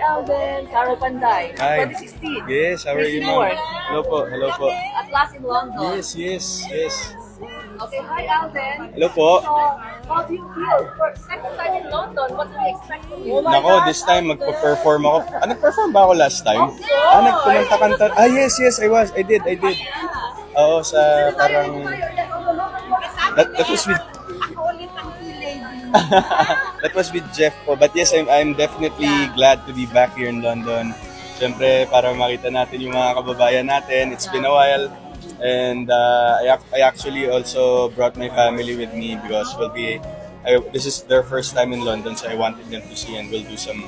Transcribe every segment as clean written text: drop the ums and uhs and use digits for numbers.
Alden, Caro Panday, Hi. 2016. Yes, how are you, Miss ma'am? York. Hello po, hello po. At last in London. Yes. Okay, hi Alden. Hello po. So, how do you feel? For second time in London, what do you expect from you? Nako, this time magpo-perform ako. Nag-perform ba ako last time? Oh, Nagkumanta-kanta. Yes, I did. Oo, sa parang... That was with... That was with Jeff po. But yes, I'm definitely glad to be back here in London. Siyempre, para makita natin yung mga kababayan natin. It's been a while. And I actually also brought my family with me because this is their first time in London, so I wanted them to see and we'll do some...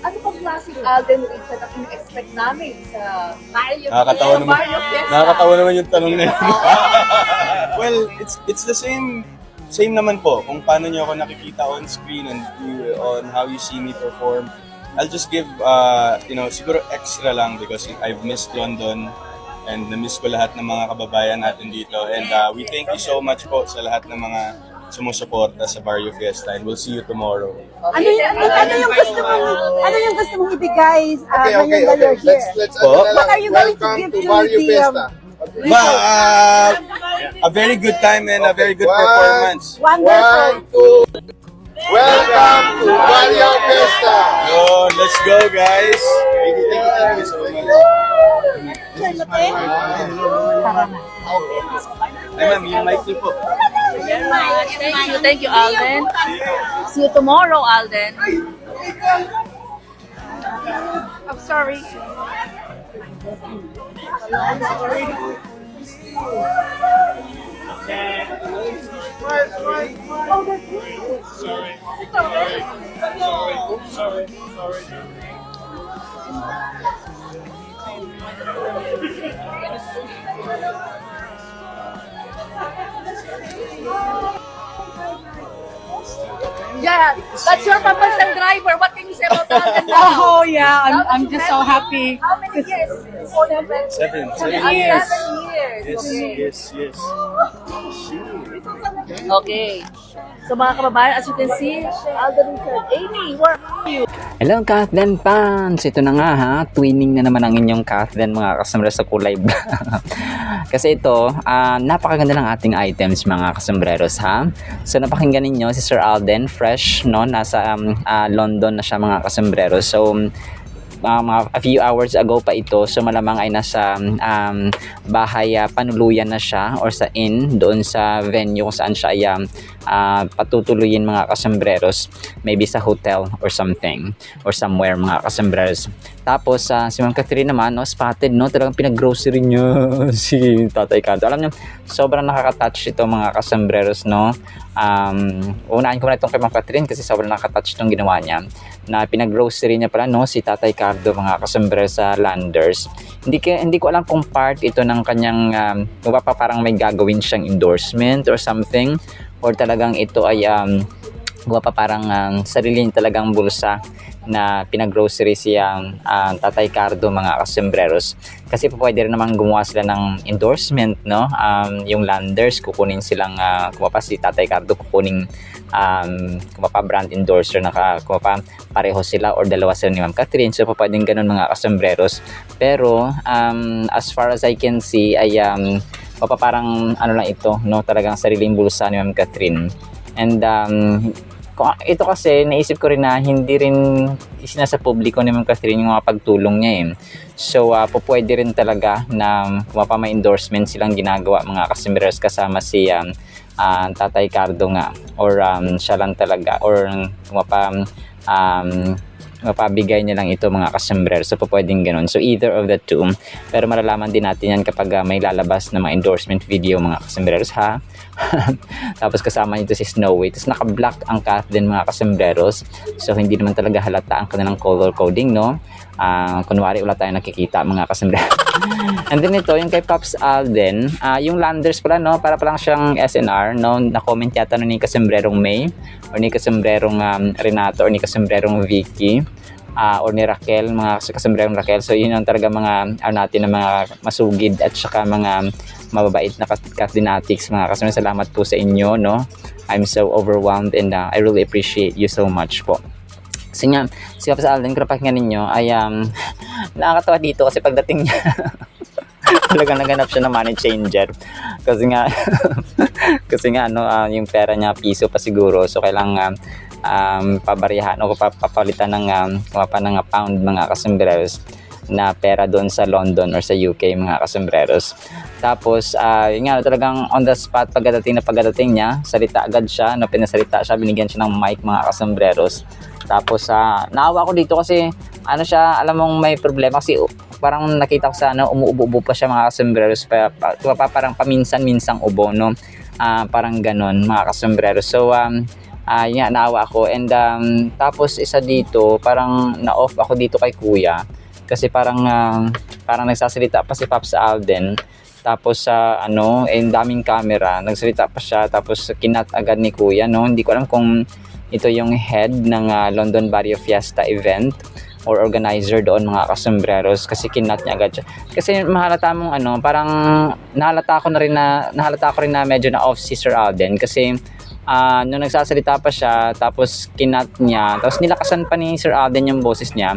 Ano pang klaseng Alden Richard ang in-expect namin sa Mario Nakakatawa naman yung tanong na yun. Well, it's the same naman po kung paano niyo ako nakikita on screen and on how you see me perform. I'll just give siguro extra lang because I've missed London and na-miss ko lahat ng mga kababayan natin dito, and we thank you so much po sa lahat ng mga sumusuporta sa Barrio Fiesta, and we'll see you tomorrow. Ano yung gusto mong ibigay ngayon that you're here? Let's What are you going to give to the A very good time and a very good performance. wonderful? 1, 2. Welcome to Barrio Fiesta. So, let's go, guys. Thank you so much. Ay, ma'am, yung mic niyo po. Thank you, Alden. See you tomorrow, Alden. I'm sorry. Yeah, that's your papansang driver. What can you say about Alden now? Oh yeah, I'm just so happy. How many years? 7 years. years. 7 years. Yes. Okay. So mga kababayan, as you can see, Alden Richard. Amy, where are you? Hello Kathleen fans! Ito na nga ha, twinning na naman ang inyong Kathleen mga kasambreros sa kulay vlog. Kasi ito, napakaganda ng ating items mga kasambreros ha. So napakinggan ninyo si Sir Alden, fresh no, nasa London na siya mga kasambreros. So a few hours ago pa ito, so malamang ay nasa bahay panuluyan na siya or sa inn doon sa venue kung saan siya ay patutuloyin mga kasambreros, maybe sa hotel or something or somewhere mga kasambreros. Tapos si Ma'am Catherine naman, no, spotted no, talagang pinag-grocery niya si Tatay Kanto. Alam niyo, sobrang nakaka-touch ito mga kasambreros no. Unahin ko na itong kay Ma'am Catherine kasi sobrang nakaka-touch itong ginawa niya, na pinag-grocery niya pala no si Tatay Cardo mga kasambreros sa Landers. Hindi ko alam kung part ito ng kanyang parang may gagawin siyang endorsement or something, or talagang ito ay parang sarili niya talagang bulsa na pinag-grocery siya Tatay Cardo mga kasambreros. Kasi pwede rin naman gumawa sila ng endorsement no, yung Landers kukunin silang si Tatay Cardo kukunin brand endorser na pareho sila or dalawa sila ni Ma'am Catherine. So pwedeng ganun mga kasambreros. Pero as far as I can see ay parang ano lang ito no, talagang sariling bulsa ni Ma'am Catherine. And ito kasi naisip ko rin na hindi rin isinasa publiko ni Ma'am Catherine yung mga pagtulong niya eh. So pwede rin talaga na may endorsement silang ginagawa mga kasambreros kasama si Tatay Cardo nga, or siya lang talaga, or mapabigay niya lang ito mga kasambreros. So pwedeng ganun. So either of the two. Pero malalaman din natin yan kapag may lalabas na mga endorsement video mga kasambreros ha. Tapos kasama nito si Snowy. Tapos naka-black ang Kathleen mga kasambreros. So hindi naman talaga halata ang kanilang color coding no. Kunwari wala tayong nakikita mga kasambreros. And then ito yung kay Pops Alden, yung Landers pala no, para palang siyang SNR no, na-comment yata ni Kasambrerong May or ni Kasambrerong Renato or ni Kasambrerong Vicky or ni Raquel, mga Kasambrerong Raquel. So yun ang talaga mga natin na mga masugid at saka mga mababait na Kathleenatics mga kasambreros. Salamat po sa inyo no. I'm so overwhelmed and I really appreciate you so much po. Kasi nga, si Pops Alden, kung napakinggan ninyo, ay nakakatawa dito kasi pagdating niya, talagang naganap siya ng money changer. Kasi nga, yung pera niya, piso pa siguro. So, kailangan pabarihan o papalitan ng pound mga kasombreros na pera doon sa London or sa UK mga kasombreros. Tapos yun nga, talagang on the spot pagdating niya, salita agad siya, pinasalita siya, binigyan siya ng mic mga kasombreros. Tapos naawa ko dito kasi siya, alam mong may problema kasi parang nakita ko sa umuubo pa siya mga kasombreros, parang paminsan-minsang ubo, no? Parang ganon mga kasombreros. So yun, naawa ako. And tapos isa dito, parang na-off ako dito kay kuya kasi parang nagsasalita pa si Pops Alden. Tapos daming camera, nagsalita pa siya, tapos kinat agad ni kuya, no? Hindi ko alam kung ito yung head ng London Barrio Fiesta event or organizer doon mga kasombreros, kasi kinat niya agad siya. Kasi mahalata mong parang nahalata ko rin na medyo na off si Sir Alden kasi nung nagsasalita pa siya, tapos kinat niya, tapos nilakasan pa ni Sir Alden yung boses niya,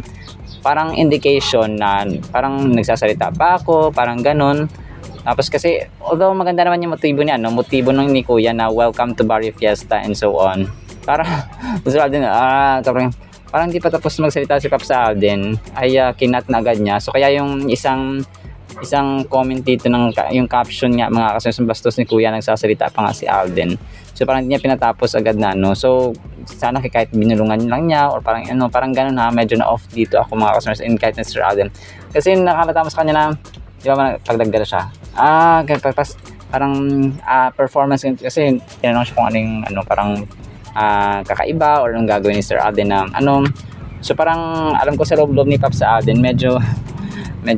parang indication na parang nagsasalita pa ako, parang ganun. Tapos kasi, although maganda naman yung motibo niya, motibo ng ni kuya na welcome to Barrio Fiesta and so on. Parang, Sir Alden, parang di pa tapos magsalita si Pops Alden, ay kinat na agad niya. So kaya yung isang comment dito yung caption nga mga kasombreros, bastos ni kuya, nagsasalita pa nga si Alden. So parang hindi niya pinatapos agad na, no? So sana kahit binulungan lang niya or parang ganun medyo na off dito ako mga kasombreros, in kahit na Sir Alden. Kasi nakalata mo sa kanya na, di ba pagdagdala siya. Parang performance kasi tinanong siya kung parang kakaiba or anong gagawin ni Sir Alden na so parang alam ko sa loob ni Pops Alden medyo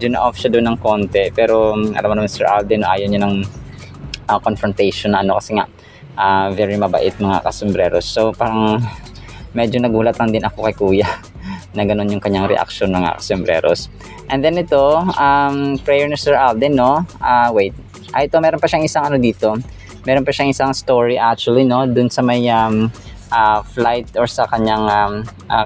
na off siya doon ng konti, pero alam mo naman Sir Alden, ayaw niya ng confrontation kasi nga very mabait mga kasombreros. So parang medyo nagulat lang din ako kay kuya na ganun yung kanyang reaction mga kasombreros. And then ito prayer ni Sir Alden, no? Ito meron pa siyang isang dito. Meron pa siyang isang story actually, no, dun sa may flight or sa kanyang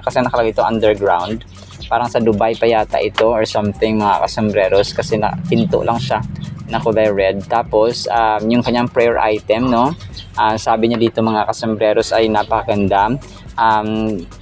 kasi nakalagay ito underground. Parang sa Dubai pa yata ito or something mga kasombreros, kasi pinto lang siya na kulay red. Tapos yung kanyang prayer item, no, sabi niya dito mga kasombreros ay napakaganda.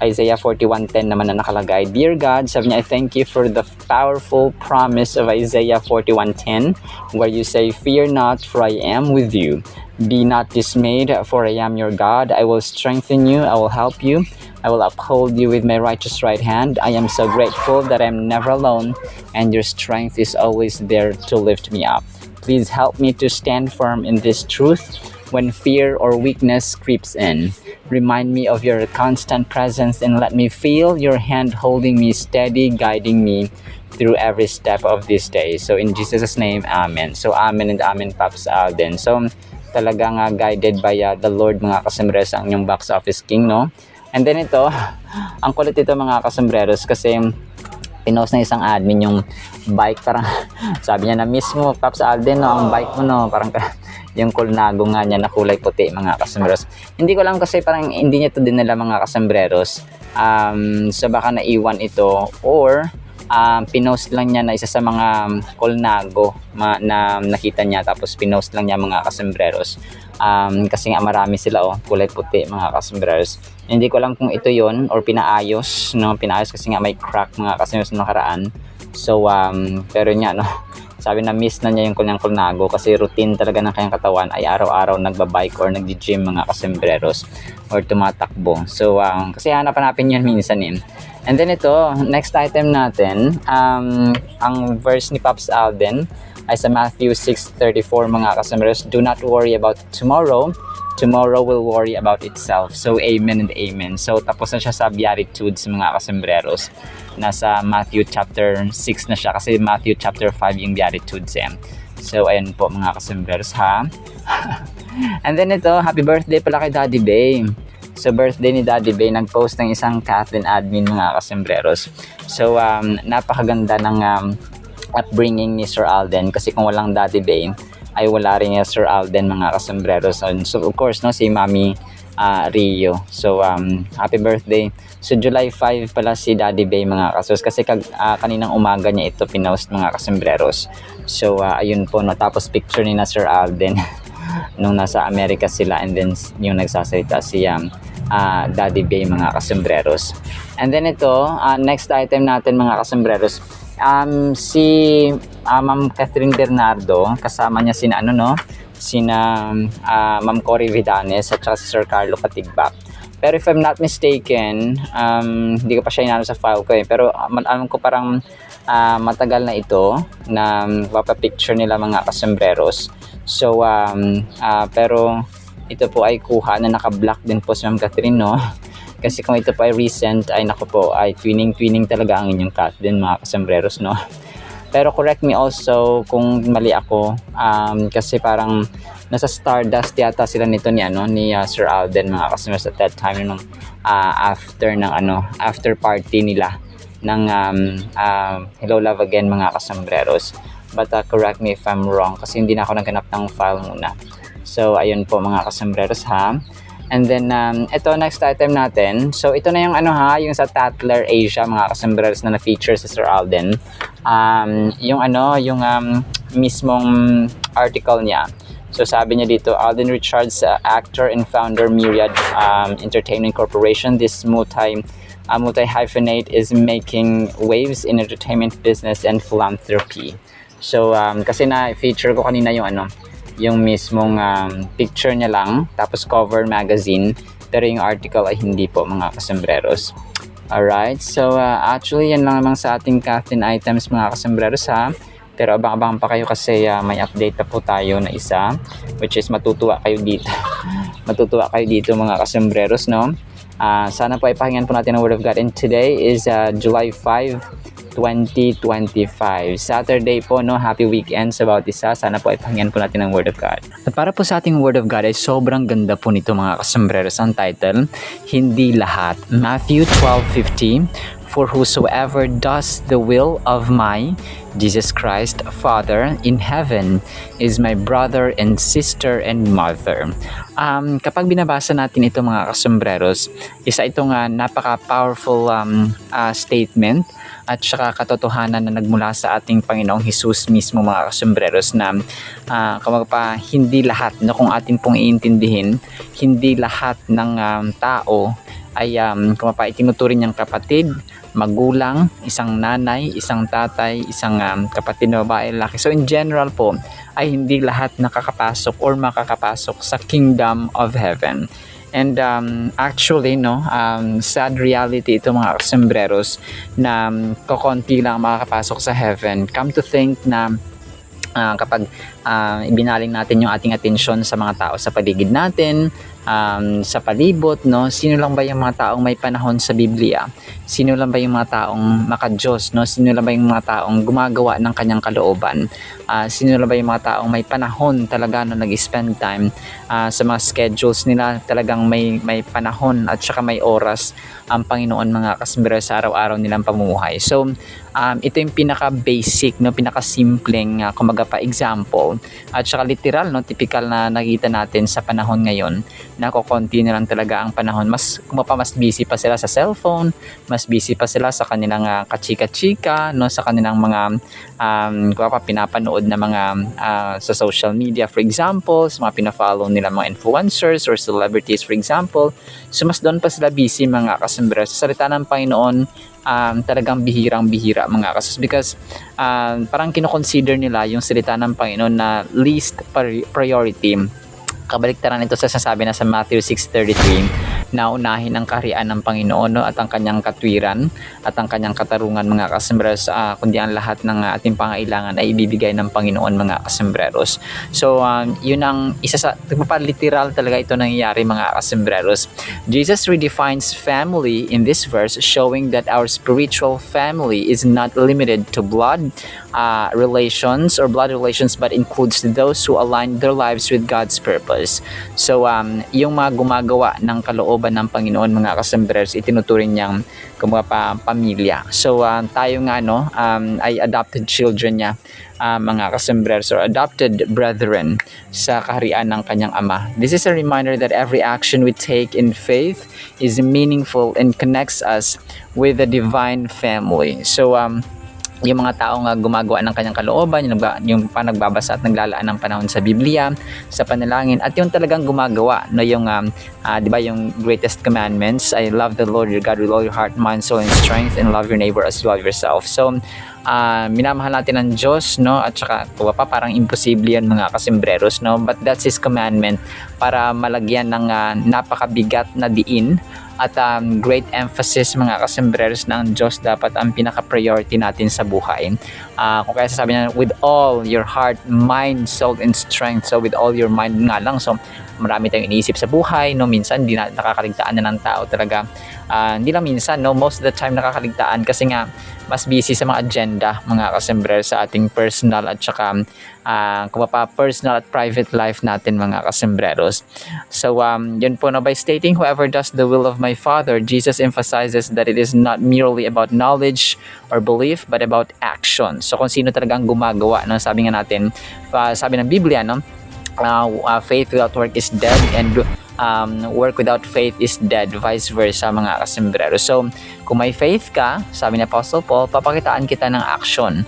Isaiah 41:10 naman na nakalagay. Dear God, sabi niya, I thank you for the powerful promise of Isaiah 41:10 where you say, fear not, for I am with you. Be not dismayed, for I am your God. I will strengthen you, I will help you, I will uphold you with my righteous right hand. I am so grateful that I am never alone, and your strength is always there to lift me up. Please help me to stand firm in this truth when fear or weakness creeps in. Remind me of your constant presence and let me feel your hand holding me steady, guiding me through every step of this day. So in Jesus' name, Amen. So Amen and Amen, Pops Alden. So talagang guided by the Lord mga kasombreros ang inyong box office king, no? And then ito, ang kulit ito mga kasombreros kasi pinost na isang admin yung bike, parang sabi niya na mismo Pops Alden, no, ang bike mo, no, parang yung kulnago nga niya na kulay puti mga kasombreros. Hindi ko lang kasi parang hindi niya ito dinala mga kasombreros. So baka naiwan ito or pinost lang niya na isa sa mga kulnago na nakita niya, tapos pinost lang niya mga kasombreros. Kasi nga marami sila, kulay puti mga kasombreros. Hindi ko alam kung ito yon or pinaayos, no? Pinaayos kasi nga may crack mga kasombreros na nakaraan. So pero niya, no, sabi na miss na niya yung kanyang kulnago kasi routine talaga ng kanyang katawan ay araw-araw nagbabike or nagji-gym mga kasombreros or tumatakbo. So kasi hanap-hanapin yun minsan eh. And then ito, next item natin, ang verse ni Pops Alden ay sa Matthew 6:34 mga kasombreros. Do not worry about tomorrow. Tomorrow will worry about itself. So amen and amen. So tapos na siya sa Beatitudes mga kasombreros. Nasa Matthew chapter 6 na siya kasi Matthew chapter 5 yung Beatitudes eh. So ayun po mga kasombreros ha. And then ito, happy birthday pala kay Daddy Bay. So birthday ni Daddy Bay, nag-post ng isang Kathleen admin mga kasombreros. So napakaganda ng upbringing ni Sir Alden kasi kung walang Daddy Bay ay wala rin Sir Alden mga kasombreros. So of course, no, si Mami Rio. So happy birthday. So July 5 pala si Daddy Bay mga kasos kasi kaninang umaga niya ito pinost mga kasembreros. So ayun po no, tapos picture ni na Sir Alden nung nasa Amerika sila, and then yung nagsasalita si Daddy Bay mga kasembreros. And then ito, next item natin mga kasembreros, si Ma'am Catherine Bernardo, kasama niya sina Ma'am Cory Vidanes at saka si Sir Carlo Katigbak. Pero if I'm not mistaken, hindi ko pa siya inano sa file ko pero alam ko parang matagal na ito na papapicture nila mga kasembreros. So pero ito po ay kuha na naka-block din po si Ma'am Catherine, no? Kasi kung ito po ay recent, ay naku po, ay twinning talaga ang inyong cat din mga kasembreros, no? Pero correct me also kung mali ako, kasi parang nasa Stardust yata sila nito ni Sir Alden mga kasembreros at that time nung after party nila ng Hello Love Again mga kasembreros. But correct me if I'm wrong kasi hindi na ako naghanap ng file muna. So ayun po mga kasembreros ha. And then ito next item natin. So ito na yung yung sa Tatler Asia mga kasembreros na na-feature sa Sir Alden. Yung mismong article niya. So sabi niya dito, Alden Richards, actor and founder Myriad Entertainment Corporation. This multi-hyphenate is making waves in entertainment business and philanthropy. So kasi na-feature ko kanina yung mismong picture niya lang, tapos cover magazine, pero yung article ay hindi po mga kasembreros. Alright, so actually yan lang naman sa ating Catherine items mga kasembreros ha. Pero abang-abang pa kayo kasi may update na po tayo na isa, which is matutuwa kayo dito. Matutuwa kayo dito mga kasembreros, no? Sana po ipakinggan po natin ang Word of God, and today is July 5, 2025. Saturday po, no? Happy weekend sa bawat isa. Sana po ipakinggan po natin ang Word of God. At para po sa ating Word of God ay sobrang ganda po nito mga kasembreros. Ang title, Hindi Lahat. Matthew 12:50. For whosoever does the will of my Jesus Christ, Father in heaven, is my brother and sister and mother. Kapag binabasa natin ito mga kasembreros, isa itong napaka-powerful statement at saka katotohanan na nagmula sa ating Panginoong Hesus mismo mga kasembreros na hindi lahat, no, kung atin pong iintindihin, hindi lahat ng tao ay itinuturing niyang kapatid, magulang, isang nanay, isang tatay, isang kapatid na babae, lalaki. So in general po, ay hindi lahat nakakapasok or makakapasok sa kingdom of heaven. And actually, no, sad reality ito mga kasembreros na kokonti lang makakapasok sa heaven. Come to think na kapag ibinaling natin yung ating atensyon sa mga tao sa paligid natin, sa palibot, no, sino lang ba yung mga taong may panahon sa Biblia? Sino lang ba yung mga taong maka-Diyos, no? Sino lang ba yung mga taong gumagawa ng kanyang kalooban? Sino lang ba yung mga taong may panahon talaga na nag-spend time sa mga schedules nila, talagang may panahon at saka may oras ang Panginoon mga kasembreros sa araw-araw nilang pamumuhay. So ito yung pinaka-basic, no, pinaka-simpleng kumaga pa example at saka literal, no, typical na nakita natin sa panahon ngayon na kukunti na lang talaga ang panahon. Mas busy pa sila sa cellphone, mas busy pa sila sa kanilang kachika-chika, no, sa kanilang mga pinapanood na mga sa social media, for example, sa mga pina-follow nila mga influencers or celebrities, for example. So mas doon pa sila busy mga kasembreros. Sa salita ng Panginoon, talagang bihirang-bihira mga kasus, because parang kinoconsider nila yung salita ng Panginoon na least priority. Kabaliktaran ito sa sasabi na sa Matthew 6:33 na unahin ang kaharian ng Panginoon, no, at ang kanyang katwiran at ang kanyang katarungan mga kasembreros, kundi ang lahat ng ating pangailangan ay ibibigay ng Panginoon mga kasembreros. So yun ang isa sa literal talaga ito nangyayari mga kasembreros. Jesus redefines family in this verse, showing that our spiritual family is not limited to blood relations or blood relations, but includes those who align their lives with God's purpose. So yung mga gumagawa ng kalooban ng Panginoon, mga kasembreros, itinuturing niyang kumbaga pamilya. So tayo nga ay adopted children niya, mga kasembreros, or adopted brethren sa kaharian ng kanyang Ama. This is a reminder that every action we take in faith is meaningful and connects us with the divine family. So yung mga taong gumagawa ng kanyang kalooban, yung nagbabasa at naglalaan ng panahon sa Biblia, sa panalangin, at yung talagang gumagawa yung di ba, yung greatest commandments, I love the Lord your God with all your heart, mind, soul, and strength, and love your neighbor as you love yourself. So minamahal natin ang Diyos, at saka parang imposible yan, mga kasembreros, but that's His commandment para malagyan ng napakabigat na diin at great emphasis, mga kasembreros, na ang Diyos dapat ang pinaka-priority natin sa buhay. Kung kaya sasabi niya, with all your heart, mind, soul, and strength. So with all your mind nga lang. So marami tayong iniisip sa buhay, minsan hindi na nakakaligtaan na ng tao talaga. Hindi lang minsan, most of the time nakakaligtaan kasi nga mas busy sa mga agenda, mga kasembreros, sa ating personal at saka personal at private life natin, mga kasembreros. So yun po, by stating whoever does the will of my Father, Jesus emphasizes that it is not merely about knowledge or belief but about action. So kung sino talagang gumagawa, sabi nga natin, sabi ng Biblia, faith without work is dead, and work without faith is dead, vice versa, mga kasembreros. So kung may faith ka, sabi ni Apostle Paul, papakitaan kita ng action.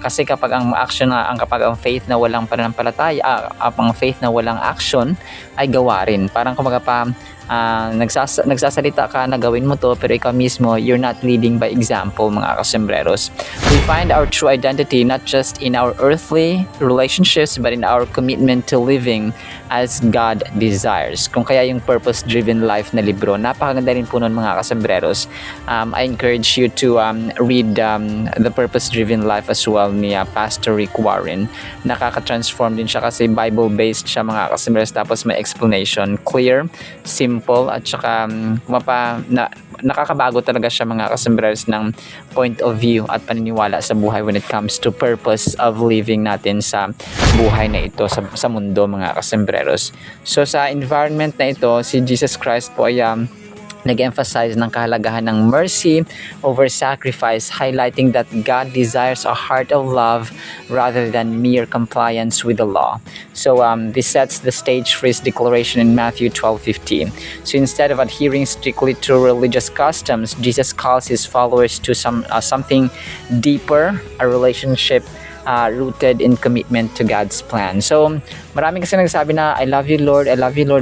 Kasi kapag ang action kapag ang faith na walang pananampalataya, ang faith na walang action ay gawa rin. Parang kumaga nagsasalita ka na gawin mo to, pero ikaw mismo, you're not leading by example, mga kasembreros. We find our true identity not just in our earthly relationships but in our commitment to living as God desires. Kung kaya yung purpose-driven life na libro, napakaganda rin po nun, mga kasembreros. I encourage you to read The Purpose-Driven Life as well ni Pastor Rick Warren. Nakaka-transform din siya kasi Bible-based siya, mga kasembreros, tapos may explanation, clear, simple, at saka nakakabago talaga siya, mga kasembreros, ng point of view at paniniwala sa buhay when it comes to purpose of living natin sa buhay na ito, sa mundo, mga kasembreros. So sa environment na ito, si Jesus Christ po ay nag-emphasize ng kahalagahan ng mercy over sacrifice, highlighting that God desires a heart of love rather than mere compliance with the law. So this sets the stage for his declaration in Matthew 12:15. So instead of adhering strictly to religious customs, Jesus calls his followers to something deeper, a relationship rooted in commitment to God's plan. So marami kasi nagsabi na I love you Lord,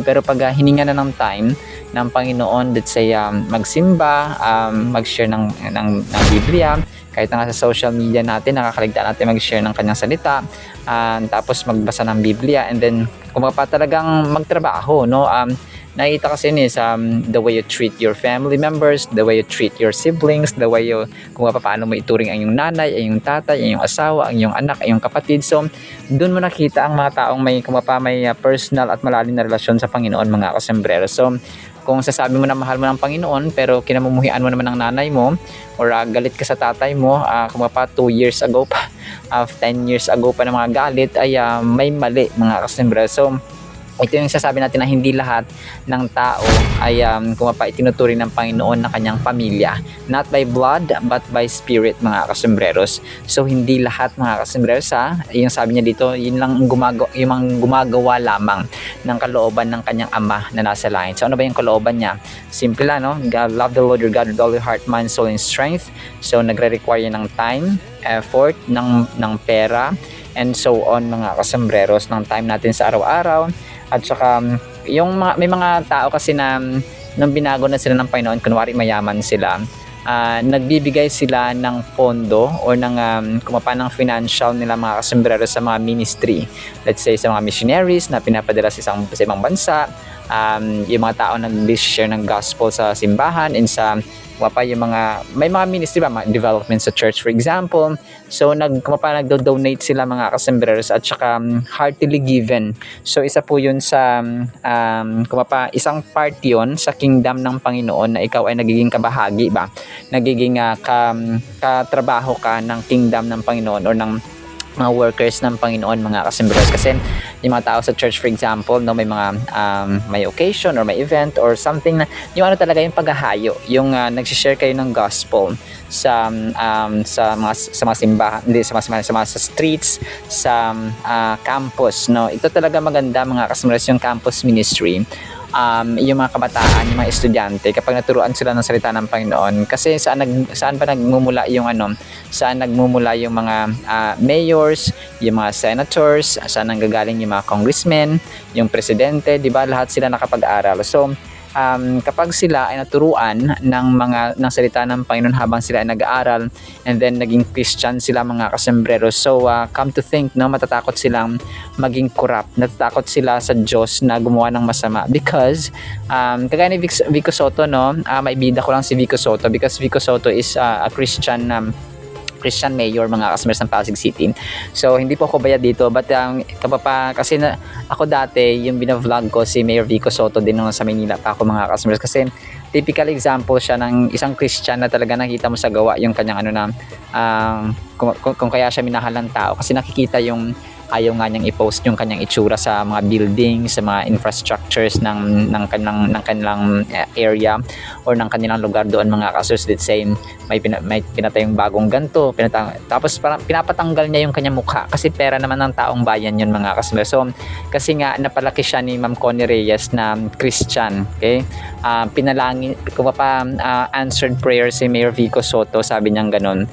pero pag hininga na ng time ng Panginoon, let's say magsimba, mag-share ng Biblia, kahit na sa social media natin, nakakaligtaan natin mag-share ng kanyang salita, tapos magbasa ng Biblia, and then kung talagang magtrabaho, nakita kasi sa the way you treat your family members, the way you treat your siblings, the way you, kung paano mo ituring ang iyong nanay, ang iyong tatay, ang iyong asawa, ang iyong anak, ang iyong kapatid. So doon mo nakita ang mga taong may personal at malalim na relasyon sa Panginoon, mga kasembreros. So kung sasabi mo na mahal mo ng Panginoon pero kinamumuhian mo naman ng nanay mo, or galit ka sa tatay mo, 2 years ago pa, 10 years ago pa na mga galit, ay may mali, mga kasembreros. So ito yung sasabi natin na hindi lahat ng tao ay itinuturing ng Panginoon na kanyang pamilya. Not by blood, but by spirit, mga kasembreros. So hindi lahat, mga kasembreros, yung sabi niya dito, yun lang yung gumagawa lamang ng kalooban ng kanyang Ama na nasa langit. So ano ba yung kalooban niya? Simple lang, God, love the Lord your God with all your heart, mind, soul, and strength. So nagre-require ng time, effort, ng pera, and so on, mga kasembreros, ng time natin sa araw-araw. At saka may mga tao kasi na nung binago na sila ng Panginoon, kunwari mayaman sila, nagbibigay sila ng pondo or ng financial nila, mga kasembreros, sa mga ministry. Let's say sa mga missionaries na pinapadala sa ibang bansa, yung mga tao nag-share ng gospel sa simbahan and sa kumapa yung may mga ministry ba, mga development sa church for example. So nagdo-donate sila mga kasembreros at saka heartily given. So isa po yun sa isang part yun sa kingdom ng Panginoon na ikaw ay nagiging kabahagi ba, nagiging katrabaho ka ng kingdom ng Panginoon or ng mga workers ng Panginoon mga kasembreros. Kasi yung mga tao sa church for example, no, may mga may occasion or may event or something na yung talaga yung paghahayo, yung nag-share kayo ng gospel sa mga simbahan, hindi sa mga streets, sa campus, no. Ito talaga maganda mga kasembreros, yung campus ministry. Yung mga kabataan, yung mga estudyante, kapag naturuan sila ng salita ng Panginoon, kasi saan ba nagmumula yung saan nagmumula yung mga mayors, yung mga senators, saan nanggagaling yung mga congressmen, yung presidente, di ba? Lahat sila nakapag-aral. So kapag sila ay naturuan ng salita ng Panginoon habang sila ay nag-aaral and then naging Christian sila mga kasembreros, so come to think, no, matatakot silang maging corrupt, natatakot sila sa Diyos na gumawa ng masama because kagaya ni Vico Soto, no, maibida ko lang si Vico Soto because Vico Soto is a Christian mayor mga kasembreros ng Pasig City. So hindi po ako bayad dito but kasi ako dati yung bina-vlog ko si Mayor Vico Soto din nung sa Manila pa ako mga kasembreros, kasi typical example siya ng isang Christian na talaga nakita mo sa gawa yung kanyang kung kaya siya minahal ng tao kasi nakikita yung ayaw nga niyang i-post yung kanyang itsura sa mga buildings, sa mga infrastructures ng kanilang area or ng kanilang lugar doon mga kasos. Let's say may pinatayong bagong ganto, tapos parang pinapatanggal niya yung kanyang mukha kasi pera naman ng taong bayan yun mga kasos. So kasi nga napalaki siya ni Ma'am Connie Reyes na Christian, okay? Pinalangin ko pa answered prayer si Mayor Vico Soto, sabi niya ganun.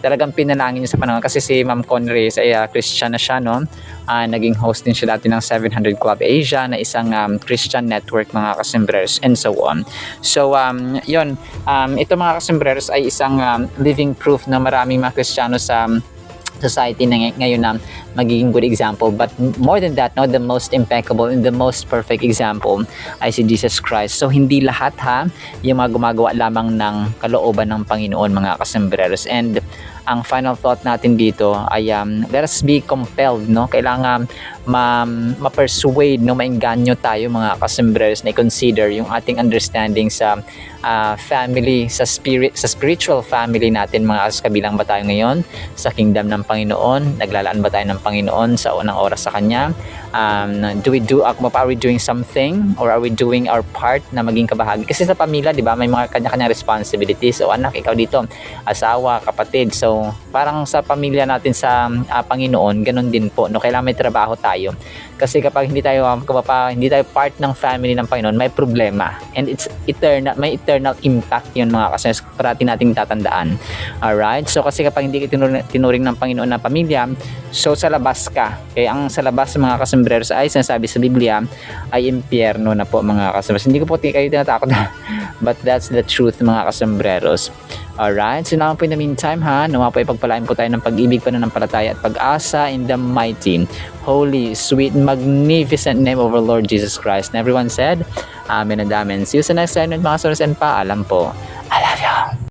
Talagang pinalangin niya sa Panginoon kasi si Ma'am Connie Reyes ay Christian na siya, no? Naging host din siya dati ng 700 Club Asia na isang Christian network mga kasembreros and so on. So yun, ito mga kasembreros ay isang living proof na maraming mga Kristiyano sa society na ngayon na magiging good example. But more than that, no, the most impeccable and the most perfect example ay si Jesus Christ. So hindi lahat yung mga gumagawa lamang ng kalooban ng Panginoon mga kasembreros. And ang final thought natin dito ay let us be compelled, no? Kailangan ma-persuade, no, maengganyo tayo mga kasembreros na i-consider yung ating understanding sa family, sa spiritual family natin mga kabilang ba tayo ngayon sa kingdom ng Panginoon, naglalaan ba tayo ng Panginoon sa unang oras sa Kanya, are we doing something or are we doing our part na maging kabahagi? Kasi sa pamilya, di ba, may mga kanya-kanya responsibilities. So anak, ikaw dito, asawa, kapatid. So parang sa pamilya natin sa Panginoon, ganun din po, no? Kailangan may trabaho tayo. Kasi kapag hindi tayo part ng family ng Panginoon, may problema. And it's eternal, may eternal impact yun mga kasi parati nating tatandaan. Alright? So kasi kapag hindi ka tinuring ng Panginoon na pamilya, so sa labas ka. Kaya ang sa labas mga kasembreros ay sinasabi sa Biblia ay impyerno na po mga kasembreros. Hindi ko po kayo tinatakot but that's the truth mga kasembreros. Alright, so now po in the meantime nawa po ipagpalain po tayo ng pag-ibig, pananampalataya at pag-asa in the mighty, holy, sweet, magnificent name of our Lord Jesus Christ. And everyone said, Amen and Amen. See you sa next time mga kasembreros and paalam po. I love you.